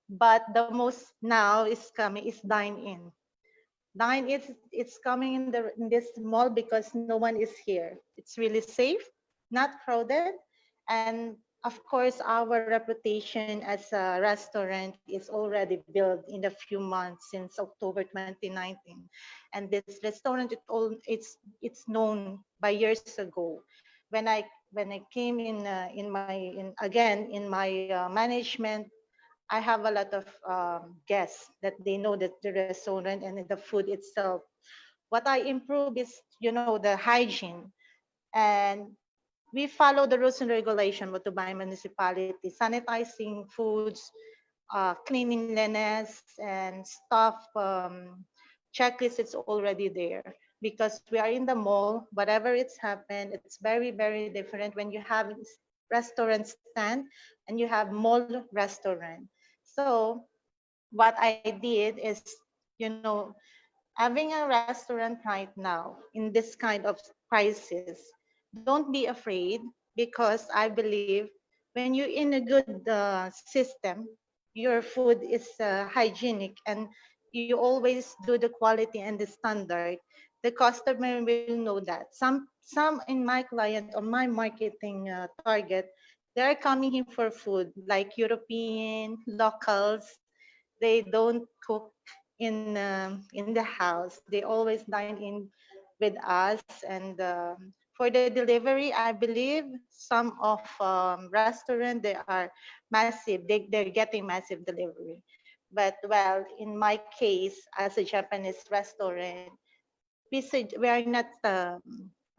but the most now is coming is dine-in. Dine-in, it's coming in this mall because no one is here. It's really safe, not crowded, and of course, our reputation as a restaurant is already built in a few months since October 2019. And this restaurant, it's known by years ago. When I came in my management, I have a lot of guests that they know that the restaurant and the food itself. What I improve is, you know, the hygiene, and we follow the rules and regulation with Dubai municipality, sanitizing foods, cleanliness, and stuff. Checklist, it's already there because we are in the mall. Whatever it's happened, it's very different when you have restaurant stand and you have mall restaurant. So what I did is, you know, having a restaurant right now in this kind of crisis, don't be afraid, because I believe when you're in a good system, your food is hygienic and you always do the quality and the standard, the customer will know that. Some in my client or my marketing target, they're coming in for food, like European locals. They don't cook in the house. They always dine in with us. And for the delivery, I believe some of restaurant, they are massive. They're getting massive delivery. But well, in my case, as a Japanese restaurant, we are not. I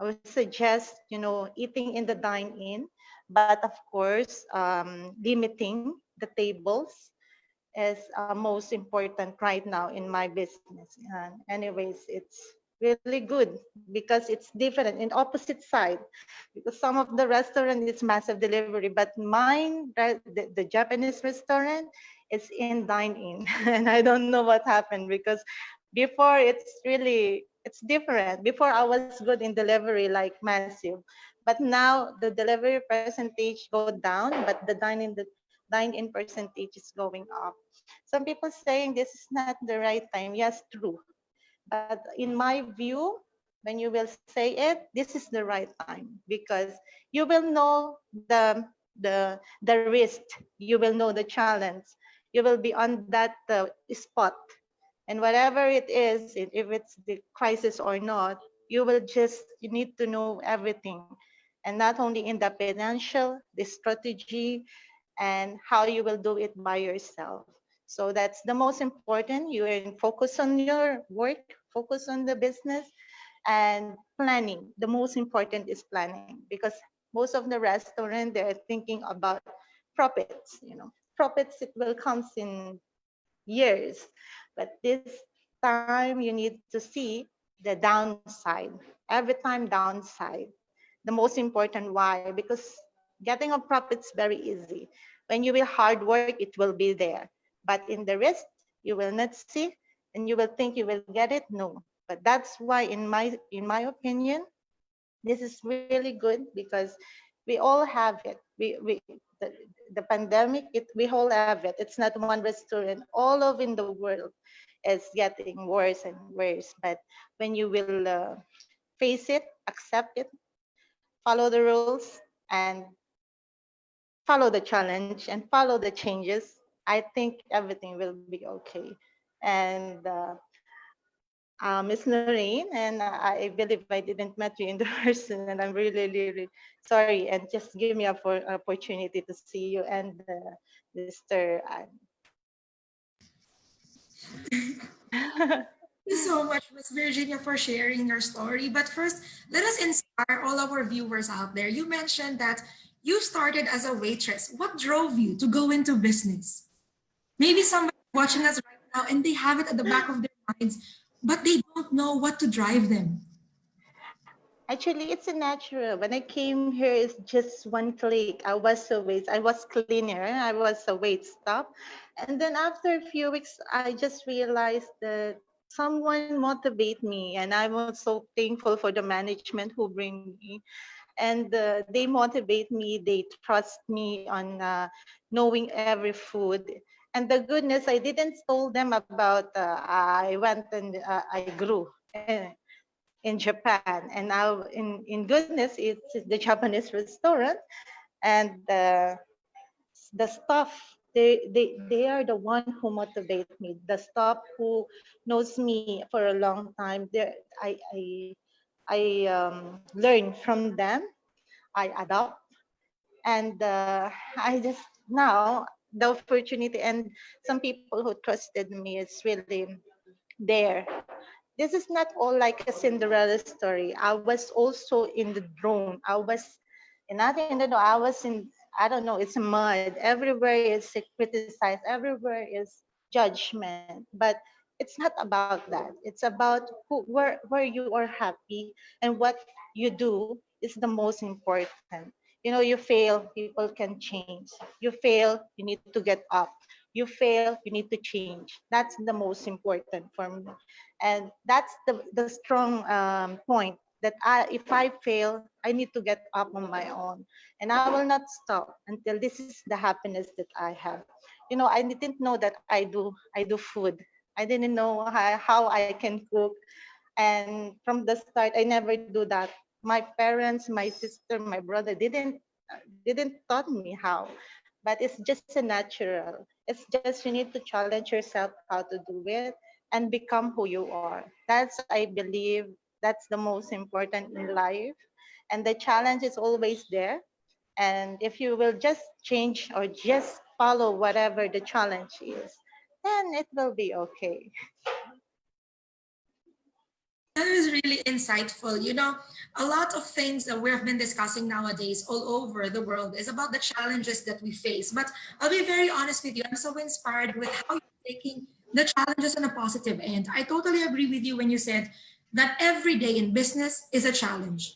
would suggest, eating in the dine-in, but of course, limiting the tables is most important right now in my business. And anyways, it's really good because it's different in opposite side. Because some of the restaurant is massive delivery, but mine, the Japanese restaurant, is in dine-in, and I don't know what happened because before it's different. Before I was good in delivery like massive, but now the delivery percentage go down, but the dine-in percentage is going up. Some people saying this is not the right time. Yes, true. But in my view, when you will say it, this is the right time because you will know the risk. You will know the challenge. You will be on that spot, and whatever it is, if it's the crisis or not, you need to know everything, and not only in the financial, the strategy, and how you will do it by yourself. So that's the most important. You are focus on your work, focus on the business, and planning. The most important is planning because most of the restaurant they're thinking about profits. Profits it will comes in years, but this time you need to see the downside. Every time downside. The most important why? Because getting a profit is very easy. When you will hard work, it will be there. But in the risk, you will not see, and you will think you will get it. No. But that's why, in my opinion, this is really good because we all have it. The, the pandemic, we all have it. It's not one restaurant. All over in the world is getting worse and worse. But when you will face it, accept it, follow the rules, and follow the challenge and follow the changes, I think everything will be okay. And Miss Lorraine, and I believe I didn't met you in the person, and I'm really, really sorry. And just give me an opportunity to see you and Mr. Thank you so much, Miss Virginia, for sharing your story. But first, let us inspire all our viewers out there. You mentioned that you started as a waitress. What drove you to go into business? Maybe somebody watching us right now and they have it at the back of their minds, but they don't know what to drive them. Actually, it's a natural. When I came here, it's just one click. I was cleaner. I was a wait stop. And then after a few weeks, I just realized that someone motivate me. And I was so thankful for the management who bring me. And they motivate me. They trust me on knowing every food. And the goodness, I didn't told them about, I went and I grew in Japan, and now in goodness, it's the Japanese restaurant, and the staff. They are the one who motivate me. The staff who knows me for a long time. I learn from them. I adopt, and I just now the opportunity and some people who trusted me is really there. This is not all like a Cinderella story. I was also in the drone. I was in nothing. I was in, I don't know, it's mud. Everywhere is criticized. Everywhere is judgment. But it's not about that. It's about where you are happy and what you do is the most important. You fail, people can change. You fail, you need to get up. You fail, you need to change. That's the most important for me. And that's the strong point that if I fail, I need to get up on my own. And I will not stop until this is the happiness that I have. I didn't know that I do food. I didn't know how I can cook. And from the start, I never do that. My parents, my sister, my brother didn't taught me how, but it's just a natural. It's just you need to challenge yourself how to do it and become who you are. That's, I believe, that's the most important in life. And the challenge is always there. And if you will just change or just follow whatever the challenge is, then it will be okay. That was really insightful. You know, a lot of things that we have been discussing nowadays all over the world is about the challenges that we face. But I'll be very honest with you. I'm so inspired with how you're taking the challenges on a positive end. I totally agree with you when you said that every day in business is a challenge.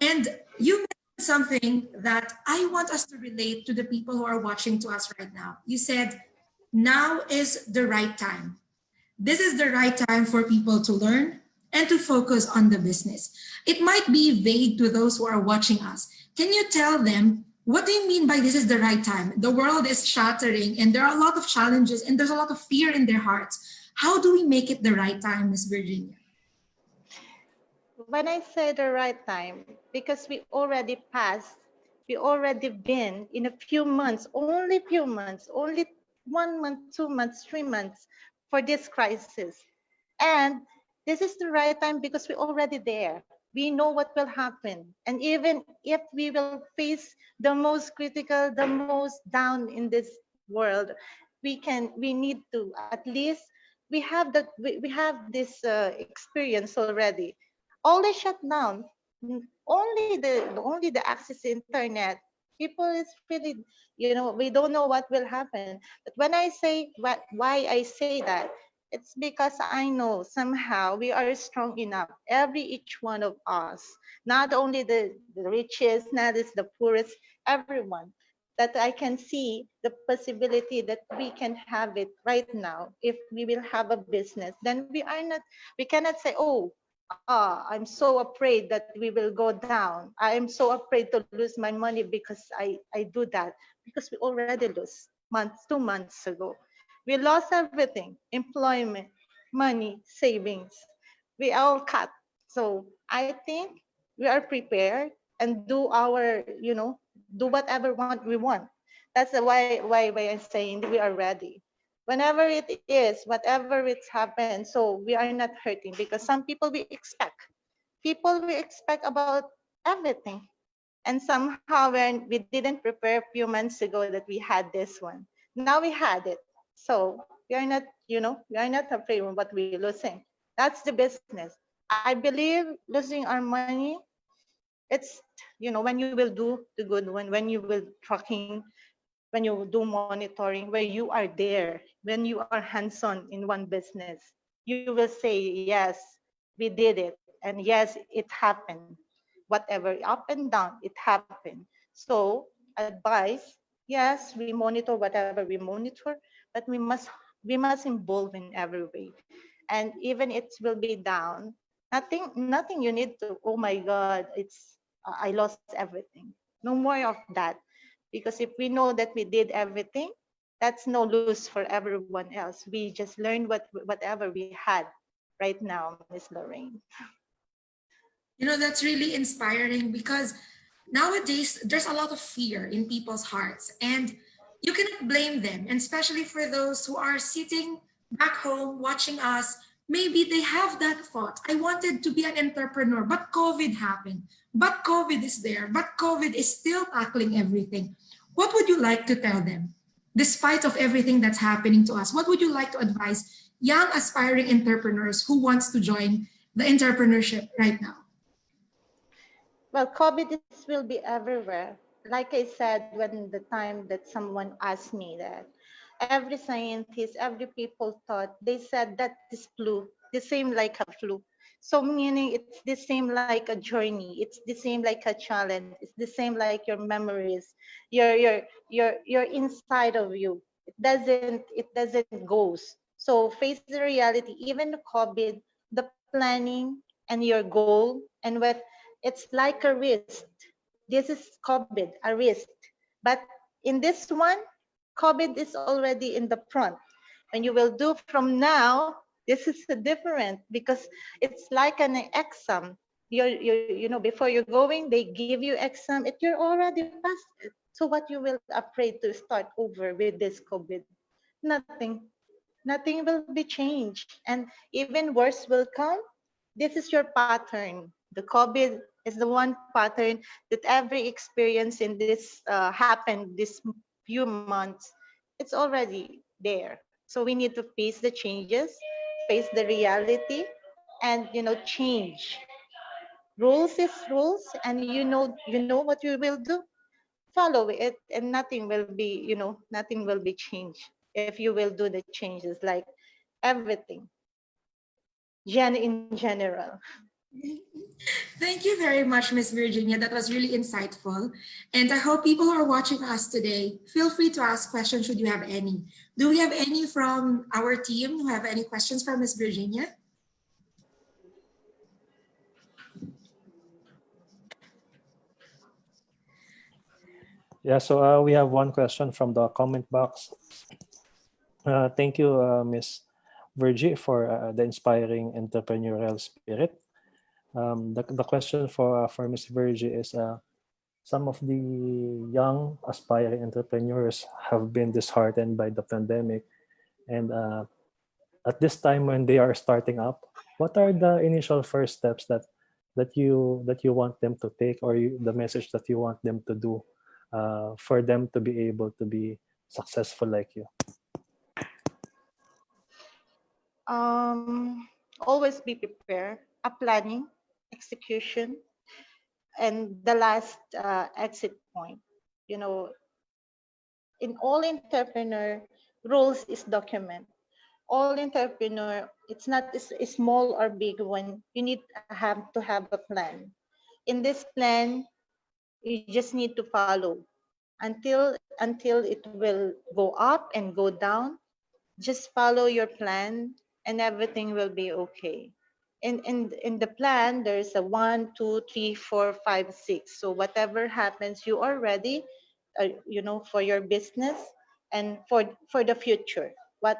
And you mentioned something that I want us to relate to the people who are watching to us right now. You said, now is the right time. This is the right time for people to learn and to focus on the business. It might be vague to those who are watching us. Can you tell them, what do you mean by this is the right time? The world is shattering and there are a lot of challenges and there's a lot of fear in their hearts. How do we make it the right time, Miss Virginia? When I say the right time, because we already passed, we already been in a few months, only 1 month, 2 months, 3 months for this crisis. And this is the right time because we're already there. We know what will happen. And even if we will face the most critical, the most down in this world, we need to at least we have this experience already. All is shut down. Only the access to internet. People is really, we don't know what will happen. But when I say why I say that, it's because I know somehow we are strong enough, each one of us, not only the richest, not just the poorest, everyone, that I can see the possibility that we can have it right now. If we will have a business, then we cannot say, oh, I'm so afraid that we will go down. I am so afraid to lose my money because I do that. Because we already lost 2 months ago. We lost everything, employment, money, savings. We all cut. So I think we are prepared and do do whatever we want. That's why I'm saying we are ready. Whenever it is, whatever it's happened, so we are not hurting because some people we expect about everything. And somehow when we didn't prepare a few months ago that we had this one. Now we had it. So we are not, we are not afraid of what we're losing. That's the business. I believe losing our money, it's, when you will do the good one, when you will tracking, when you do monitoring, where you are there, when you are hands-on in one business, you will say, yes, we did it. And yes, it happened. Whatever, up and down, it happened. So advice, yes, we monitor whatever we monitor, but we must involve in every way. And even it will be down, nothing you need to, oh my God, I lost everything. No more of that. Because if we know that we did everything, that's no lose for everyone else. We just learned whatever we had right now, Miss Lorraine. You know, that's really inspiring because nowadays there's a lot of fear in people's hearts and you cannot blame them. And especially for those who are sitting back home watching us, maybe they have that thought. I wanted to be an entrepreneur, but COVID happened. But COVID is there. But COVID is still tackling everything. What would you like to tell them? Despite of everything that's happening to us, what would you like to advise young aspiring entrepreneurs who wants to join the entrepreneurship right now? Well, COVID will be everywhere. Like I said, when the time that someone asked me that, every scientist, every people thought, they said that this flu, the same like a flu. So meaning it's the same like a journey. It's the same like a challenge. It's the same like your memories, your inside of you. It doesn't goes. So face the reality, even the COVID, the planning and your goal and what it's like a wrist. This is COVID, a wrist. But in this one, COVID is already in the front. And you will do from now This is different because it's like an exam. You know, before you're going, they give you exam. If you're already past it, so what you will afraid to start over with this COVID? Nothing. Nothing will be changed, and even worse will come. This is your pattern. The COVID is the one pattern that every experience in this happened this few months. It's already there. So we need to face the changes, face the reality, and change. Rules is rules, and you know what you will do. Follow it, and nothing will be changed if you will do the changes, like everything in general. Thank you very much, Miss Virginia. That was really insightful. And I hope people who are watching us today, feel free to ask questions should you have any. Do we have any from our team who have any questions for Miss Virginia? Yeah, so we have one question from the comment box. Thank you, Miss Virgie, for the inspiring entrepreneurial spirit. The question for Miss Virgie is, some of the young aspiring entrepreneurs have been disheartened by the pandemic, and at this time when they are starting up, what are the initial first steps that you want them to take, or the message that you want them to do for them to be able to be successful like you? Always be prepared, a planning, execution, and the last exit point. You know, in all entrepreneur, rules is document. All entrepreneur, it's not small or big one. You need to have a plan. In this plan, you just need to follow until it will go up and go down. Just follow your plan and everything will be okay. In the plan, there's a 1, 2, 3, 4, 5, 6. So whatever happens, you are ready, for your business and for the future. What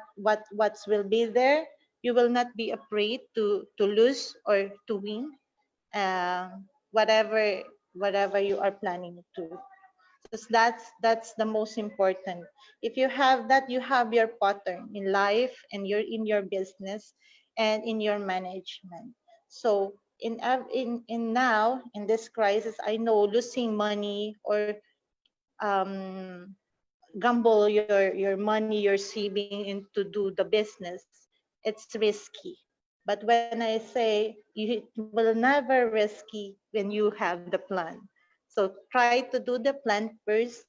will be there? You will not be afraid to lose or to win. Whatever you are planning to. Because that's the most important. If you have that, you have your pattern in life and you're in your business and in your management. So in now in this crisis, I know losing money or gamble your money you're saving in to do the business, it's risky. But when I say it will never risky when you have the plan. So try to do the plan first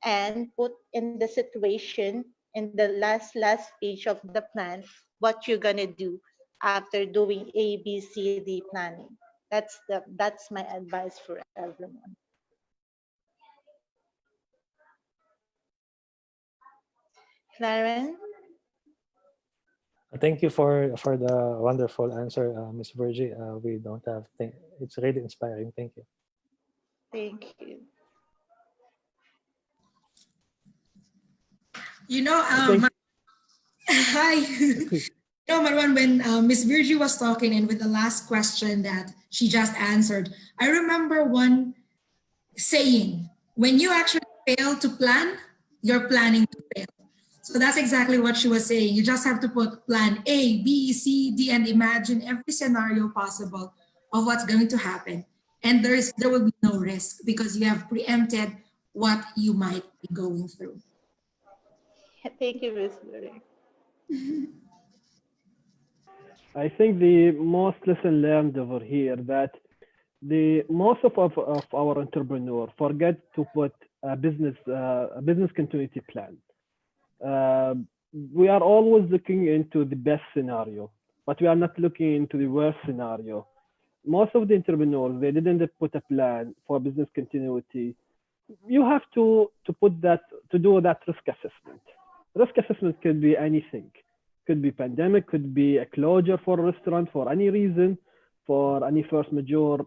and put in the situation in the last page of the plan what you're gonna do after doing A, B, C, D planning. That's my advice for everyone. Clarence? Thank you for the wonderful answer, Miss Virgie. We don't have it's really inspiring. Thank you. Thank you. Hi. Marwan, when Miss Virgie was talking and with the last question that she just answered, I remember one saying, when you actually fail to plan, you're planning to fail. So that's exactly what she was saying. You just have to put plan A, B, C, D, and imagine every scenario possible of what's going to happen. And there will be no risk because you have preempted what you might be going through. Thank you, Ms. Lori. I think the most lesson learned over here that the most of our entrepreneurs forget to put a business continuity plan. We are always looking into the best scenario, but we are not looking into the worst scenario. Most of the entrepreneurs, they didn't put a plan for business continuity. You have to do that risk assessment. Risk assessment could be anything. Could be pandemic, could be a closure for a restaurant for any reason, for any force majeure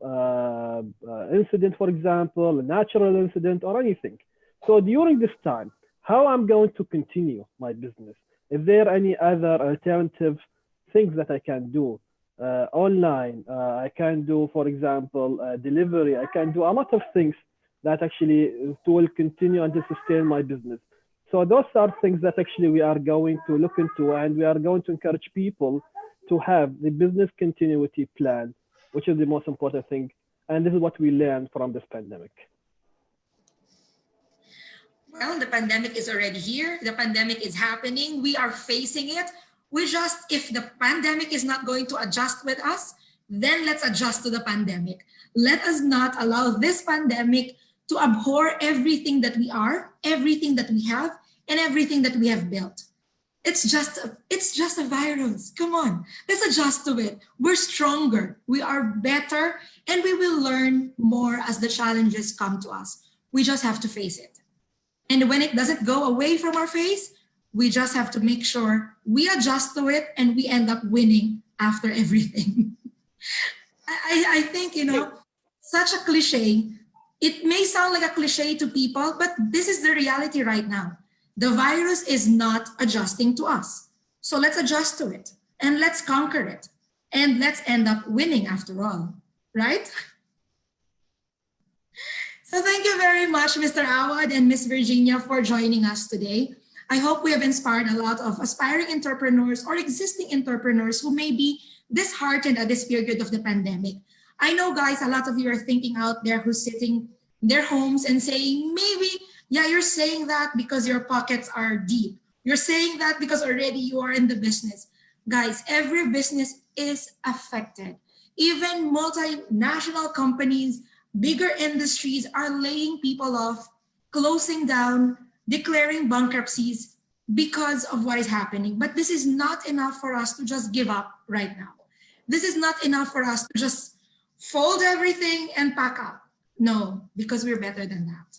incident, for example, a natural incident or anything. So during this time, how I'm going to continue my business? Is there any other alternative things that I can do online. I can do, for example, delivery. I can do a lot of things that actually will continue and to sustain my business. So those are things that actually we are going to look into, and we are going to encourage people to have the business continuity plan, which is the most important thing. And this is what we learned from this pandemic. Well, the pandemic is already here. The pandemic is happening. We are facing it. If the pandemic is not going to adjust with us, then let's adjust to the pandemic. Let us not allow this pandemic to abhor everything that we are, everything that we have, and everything that we have built. It's just a virus. Come on, let's adjust to it. We're stronger, we are better, and we will learn more as the challenges come to us. We just have to face it. And when it doesn't go away from our face, we just have to make sure we adjust to it and we end up winning after everything. I think, such a cliche. It may sound like a cliche to people, but this is the reality right now. The virus is not adjusting to us. So let's adjust to it and let's conquer it. And let's end up winning after all, right? So thank you very much, Mr. Awad and Ms. Virginia, for joining us today. I hope we have inspired a lot of aspiring entrepreneurs or existing entrepreneurs who may be disheartened at this period of the pandemic. I know, guys, a lot of you are thinking out there who's sitting in their homes and saying, maybe, yeah, you're saying that because your pockets are deep. You're saying that because already you are in the business. Guys, every business is affected. Even multinational companies, bigger industries are laying people off, closing down, declaring bankruptcies because of what is happening. But this is not enough for us to just give up right now. This is not enough for us to just fold everything and pack up. No, because we're better than that.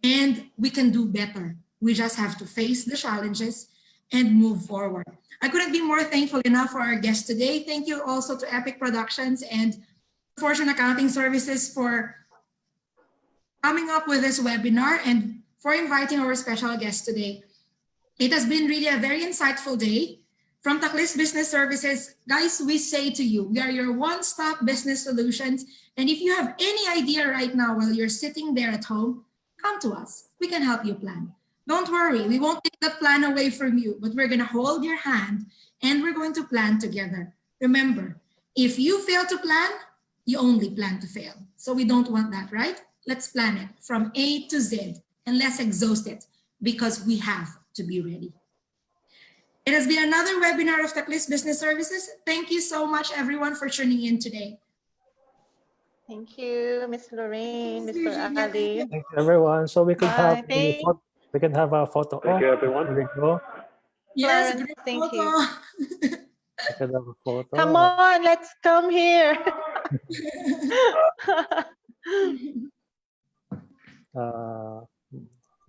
And we can do better. We just have to face the challenges and move forward. I couldn't be more thankful enough for our guest today. Thank you also to Epic Productions and Fortune Accounting Services for coming up with this webinar and for inviting our special guest today. It has been really a very insightful day. From Takhlees Business Services, guys, we say to you, we are your one-stop business solutions. And if you have any idea right now while you're sitting there at home, come to us. We can help you plan. Don't worry, we won't take that plan away from you, but we're going to hold your hand and we're going to plan together. Remember, if you fail to plan, you only plan to fail. So we don't want that, right? Let's plan it from A to Z and let's exhaust it because we have to be ready. It has been another webinar of Takhlees Business Services. Thank you so much, everyone, for tuning in today. Thank you, Ms. Lorraine, Mr. Ali. Thank you, everyone. So we could have Bye. a photo. Thank you, everyone. There we go. Yes, Florence, great thank photo. you. We could have a photo. Come on, let's come here.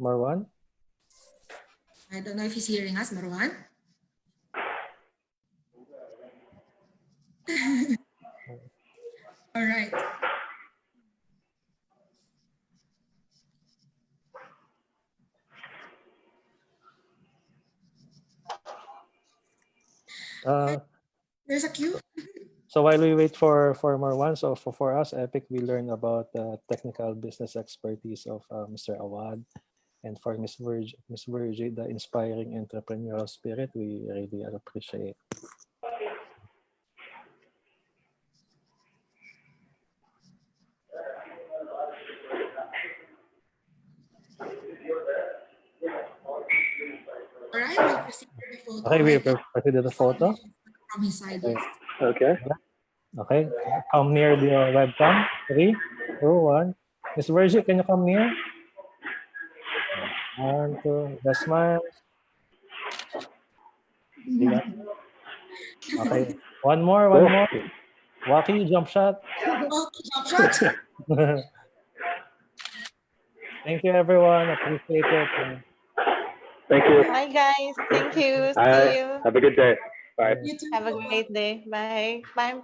Marwan? I don't know if he's hearing us, Marwan. All right. There's a queue. So while we wait for Marwan, so for us, Epic, we learn about the technical business expertise of Mr. Awad. And for Ms. Virgie, the inspiring entrepreneurial spirit, we really appreciate. All right, we'll proceed with the photo. Okay, we proceed to the photo. From his side. Okay. Okay. Okay, come near the webcam. 3, 2, 1. Ms. Virgie, can you come near? 1, 2, the smile. Yeah. Okay, one more. Wacky, jump shot. Jump shot. Thank you, everyone. Appreciate it. Thank you. Bye, guys. Thank you. See Bye. you. Have a good day. Bye. You too. Have a great day. Bye. Bye.